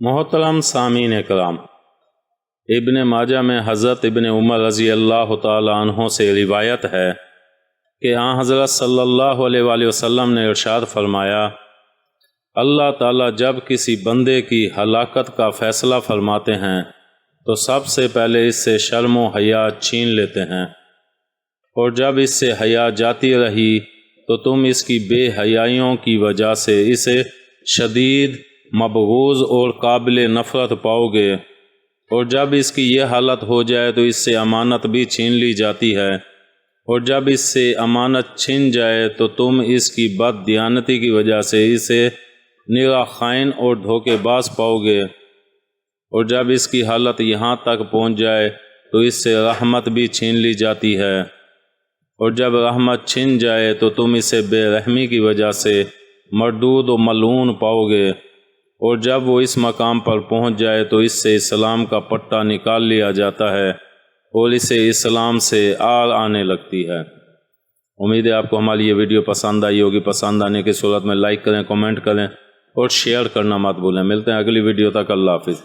محترم سامعین کرام، ابن ماجہ میں حضرت ابن عمر رضی اللہ تعالی عنہ سے روایت ہے کہ حضرت صلی اللہ علیہ وآلہ وسلم نے ارشاد فرمایا، اللہ تعالیٰ جب کسی بندے کی ہلاکت کا فیصلہ فرماتے ہیں تو سب سے پہلے اس سے شرم و حیا چھین لیتے ہیں، اور جب اس سے حیا جاتی رہی تو تم اس کی بے حیائیوں کی وجہ سے اسے شدید مبغوض اور قابل نفرت پاؤ گے، اور جب اس کی یہ حالت ہو جائے تو اس سے امانت بھی چھین لی جاتی ہے، اور جب اس سے امانت چھن جائے تو تم اس کی بد دیانتی کی وجہ سے اسے نرا خائن اور دھوکے باز پاؤ گے، اور جب اس کی حالت یہاں تک پہنچ جائے تو اس سے رحمت بھی چھین لی جاتی ہے، اور جب رحمت چھن جائے تو تم اسے بے رحمی کی وجہ سے مردود و ملعون پاؤ گے، اور جب وہ اس مقام پر پہنچ جائے تو اس سے اسلام کا پٹا نکال لیا جاتا ہے اور اسے اسلام سے آر آنے لگتی ہے۔ امید ہے آپ کو ہماری یہ ویڈیو پسند آئی ہوگی۔ پسند آنے کی صورت میں لائک کریں، کمنٹ کریں اور شیئر کرنا مت بھولیں۔ ملتے ہیں اگلی ویڈیو تک، اللہ حافظ۔